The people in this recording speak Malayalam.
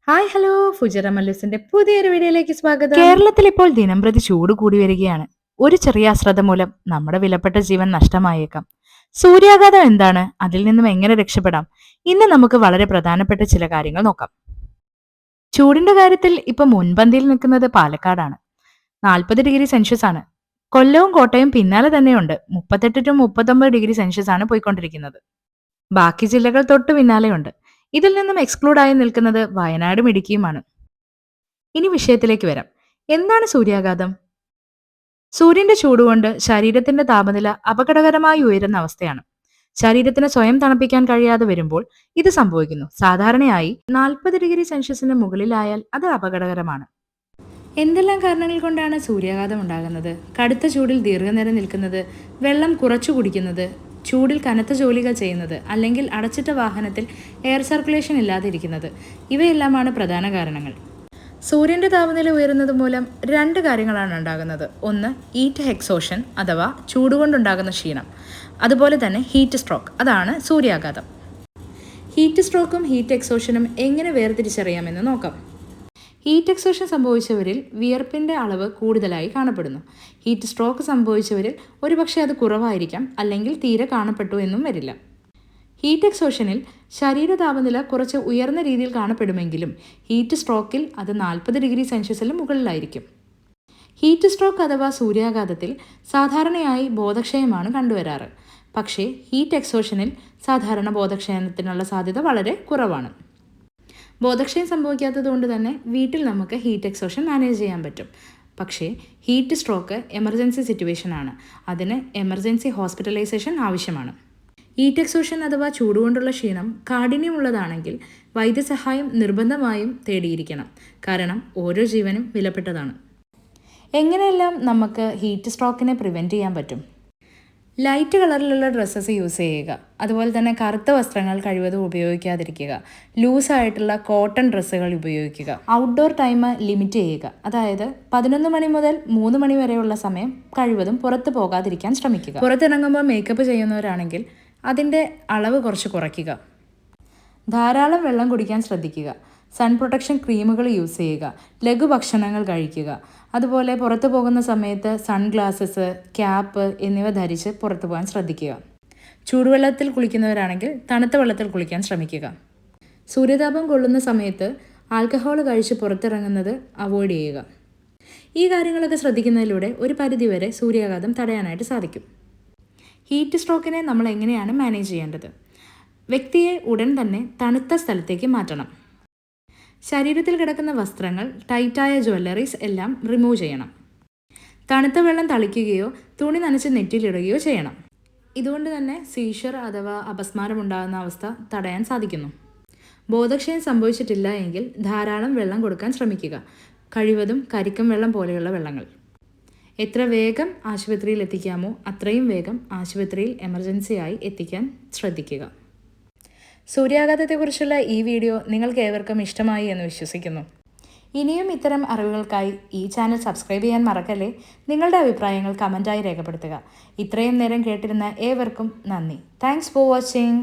ഹായ് ഹലോ ഫുജറ മല്ലൂസിന്റെ പുതിയൊരു വീഡിയോയിലേക്ക് സ്വാഗതം. കേരളത്തിൽ ഇപ്പോൾ ദിനംപ്രതി ചൂട് കൂടി വരികയാണ്. ഒരു ചെറിയ അശ്രദ്ധ മൂലം നമ്മുടെ വിലപ്പെട്ട ജീവൻ നഷ്ടമായേക്കാം. സൂര്യാഘാതം എന്താണ്, അതിൽ നിന്നും എങ്ങനെ രക്ഷപ്പെടാം? ഇന്ന് നമുക്ക് വളരെ പ്രധാനപ്പെട്ട ചില കാര്യങ്ങൾ നോക്കാം. ചൂടിന്റെ കാര്യത്തിൽ ഇപ്പൊ മുൻപന്തിയിൽ നിൽക്കുന്നത് പാലക്കാടാണ്. 40 ഡിഗ്രി സെൽഷ്യസ് ആണ്. കൊല്ലവും കോട്ടയം പിന്നാലെ തന്നെയുണ്ട്. 38 to 39 ഡിഗ്രി സെൽഷ്യസ് ആണ് പോയിക്കൊണ്ടിരിക്കുന്നത്. ബാക്കി ജില്ലകൾ തൊട്ട് പിന്നാലെയുണ്ട്. ഇതിൽ നിന്നും എക്സ്ക്ലൂഡ് ആയി നിൽക്കുന്നത് വയനാടും ഇടുക്കിയുമാണ്. ഇനി വിഷയത്തിലേക്ക് വരാം. എന്താണ് സൂര്യാഘാതം? സൂര്യന്റെ ചൂടുകൊണ്ട് ശരീരത്തിന്റെ താപനില അപകടകരമായി ഉയരുന്ന അവസ്ഥയാണ്. ശരീരത്തിന് സ്വയം തണുപ്പിക്കാൻ കഴിയാതെ വരുമ്പോൾ ഇത് സംഭവിക്കുന്നു. സാധാരണയായി 40 ഡിഗ്രി സെൽഷ്യസിന് മുകളിലായാൽ അത് അപകടകരമാണ്. എന്തെല്ലാം കാരണങ്ങൾ കൊണ്ടാണ് സൂര്യാഘാതം ഉണ്ടാകുന്നത്? കടുത്ത ചൂടിൽ ദീർഘനേരം നിൽക്കുന്നത്, വെള്ളം കുറച്ചു കുടിക്കുന്നത്, ചൂടിൽ കനത്ത ജോലികൾ ചെയ്യുന്നത്, അല്ലെങ്കിൽ അടച്ചിട്ട വാഹനത്തിൽ എയർ സർക്കുലേഷൻ ഇല്ലാതിരിക്കുന്നത്, ഇവയെല്ലാമാണ് പ്രധാന കാരണങ്ങൾ. സൂര്യന്റെ താപനില ഉയരുന്നത് മൂലം രണ്ട് കാര്യങ്ങളാണ് ഉണ്ടാകുന്നത്. ഒന്ന്, ഹീറ്റ് എക്സോഷൻ അഥവാ ചൂടുകൊണ്ടുണ്ടാകുന്ന ക്ഷീണം. അതുപോലെ തന്നെ ഹീറ്റ് സ്ട്രോക്ക്, അതാണ് സൂര്യാഘാതം. ഹീറ്റ് സ്ട്രോക്കും ഹീറ്റ് എക്സോഷനും എങ്ങനെ വേർതിരിച്ചറിയാമെന്ന് നോക്കാം. ഹീറ്റ് എക്സോഷൻ സംഭവിച്ചവരിൽ വിയർപ്പിന്റെ അളവ് കൂടുതലായി കാണപ്പെടുന്നു. ഹീറ്റ് സ്ട്രോക്ക് സംഭവിച്ചവരിൽ ഒരുപക്ഷെ അത് കുറവായിരിക്കാം, അല്ലെങ്കിൽ തീരെ കാണപ്പെട്ടു എന്നും വരില്ല. ഹീറ്റ് എക്സോഷനിൽ ശരീര താപനില കുറച്ച് ഉയർന്ന രീതിയിൽ കാണപ്പെടുമെങ്കിലും ഹീറ്റ് സ്ട്രോക്കിൽ അത് 40 ഡിഗ്രി സെൽഷ്യസിന് മുകളിലായിരിക്കും. ഹീറ്റ് സ്ട്രോക്ക് അഥവാ സൂര്യാഘാതത്തിൽ സാധാരണയായി ബോധക്ഷയമാണ് കണ്ടുവരാറ്. പക്ഷേ ഹീറ്റ് എക്സോഷനിൽ സാധാരണ ബോധക്ഷയത്തിനുള്ള സാധ്യത വളരെ കുറവാണ്. ബോധക്ഷയം സംഭവിക്കാത്തതുകൊണ്ട് തന്നെ വീട്ടിൽ നമുക്ക് ഹീറ്റ് എക്സോഷൻ മാനേജ് ചെയ്യാൻ പറ്റും. പക്ഷേ ഹീറ്റ് സ്ട്രോക്ക് എമർജൻസി സിറ്റുവേഷൻ ആണ്. അതിന് എമർജൻസി ഹോസ്പിറ്റലൈസേഷൻ ആവശ്യമാണ്. ഹീറ്റ് എക്സോഷൻ അഥവാ ചൂടുകൊണ്ടുള്ള ക്ഷീണം കാഠിന്യമുള്ളതാണെങ്കിൽ വൈദ്യസഹായം നിർബന്ധമായും തേടിയിരിക്കണം. കാരണം ഓരോ ജീവനും വിലപ്പെട്ടതാണ്. എങ്ങനെയെല്ലാം നമുക്ക് ഹീറ്റ് സ്ട്രോക്കിനെ പ്രിവെൻറ്റ് ചെയ്യാൻ പറ്റും? ലൈറ്റ് കളറിലുള്ള ഡ്രസ്സസ് യൂസ് ചെയ്യുക. അതുപോലെ തന്നെ കറുത്ത വസ്ത്രങ്ങൾ കഴിവതും ഉപയോഗിക്കാതിരിക്കുക. ലൂസായിട്ടുള്ള കോട്ടൺ ഡ്രസ്സുകൾ ഉപയോഗിക്കുക. ഔട്ട്ഡോർ ടൈം ലിമിറ്റ് ചെയ്യുക. അതായത് 11 മണി മുതൽ 3 മണി വരെയുള്ള സമയം കഴിവതും പുറത്ത് പോകാതിരിക്കാൻ ശ്രമിക്കുക. പുറത്തിറങ്ങുമ്പോൾ മേക്കപ്പ് ചെയ്യുന്നവരാണെങ്കിൽ അതിൻ്റെ അളവ് കുറച്ച് കുറയ്ക്കുക. ധാരാളം വെള്ളം കുടിക്കാൻ ശ്രദ്ധിക്കുക. സൺ പ്രൊട്ടക്ഷൻ ക്രീമുകൾ യൂസ് ചെയ്യുക. ലഘുഭക്ഷണങ്ങൾ കഴിക്കുക. അതുപോലെ പുറത്തു പോകുന്ന സമയത്ത് സൺഗ്ലാസസ്, ക്യാപ്പ് എന്നിവ ധരിച്ച് പുറത്തു പോകാൻ ശ്രദ്ധിക്കുക. ചൂടുവെള്ളത്തിൽ കുളിക്കുന്നവരാണെങ്കിൽ തണുത്ത വെള്ളത്തിൽ കുളിക്കാൻ ശ്രമിക്കുക. സൂര്യതാപം കൊള്ളുന്ന സമയത്ത് ആൽക്കഹോൾ കഴിച്ച് പുറത്തിറങ്ങുന്നത് അവോയ്ഡ് ചെയ്യുക. ഈ കാര്യങ്ങളൊക്കെ ശ്രദ്ധിക്കുന്നതിലൂടെ ഒരു പരിധിവരെ സൂര്യാഘാതം തടയാനായിട്ട് സാധിക്കും. ഹീറ്റ് സ്ട്രോക്കിനെ നമ്മൾ എങ്ങനെയാണ് മാനേജ് ചെയ്യേണ്ടത്? വ്യക്തിയെ ഉടൻ തന്നെ തണുത്ത സ്ഥലത്തേക്ക് മാറ്റണം. ശരീരത്തിൽ കിടക്കുന്ന വസ്ത്രങ്ങൾ, ടൈറ്റായ ജ്വല്ലറീസ് എല്ലാം റിമൂവ് ചെയ്യണം. തണുത്ത വെള്ളം തളിക്കുകയോ തുണി നനച്ച് നെറ്റിയിലിടുകയോ ചെയ്യണം. ഇതുകൊണ്ട് തന്നെ സീഷർ അഥവാ അപസ്മാരം ഉണ്ടാകുന്ന അവസ്ഥ തടയാൻ സാധിക്കുന്നു. ബോധക്ഷയം സംഭവിച്ചിട്ടില്ല എങ്കിൽ ധാരാളം വെള്ളം കൊടുക്കാൻ ശ്രമിക്കുക. കഴിവതും കരിക്കും വെള്ളം പോലെയുള്ള വെള്ളങ്ങൾ. എത്ര വേഗം ആശുപത്രിയിൽ എത്തിക്കാമോ അത്രയും വേഗം ആശുപത്രിയിൽ എമർജൻസിയായി എത്തിക്കാൻ ശ്രദ്ധിക്കുക. സൂര്യാഘാതത്തെക്കുറിച്ചുള്ള ഈ വീഡിയോ നിങ്ങൾക്ക് ഏവർക്കും ഇഷ്ടമായി എന്ന് വിശ്വസിക്കുന്നു. ഇനിയും ഇത്തരം അറിവുകൾക്കായി ഈ ചാനൽ സബ്സ്ക്രൈബ് ചെയ്യാൻ മറക്കല്ലേ. നിങ്ങളുടെ അഭിപ്രായങ്ങൾ കമൻറ്റായി രേഖപ്പെടുത്തുക. ഇത്രയും നേരം കേട്ടിരുന്ന ഏവർക്കും നന്ദി. Thanks for watching.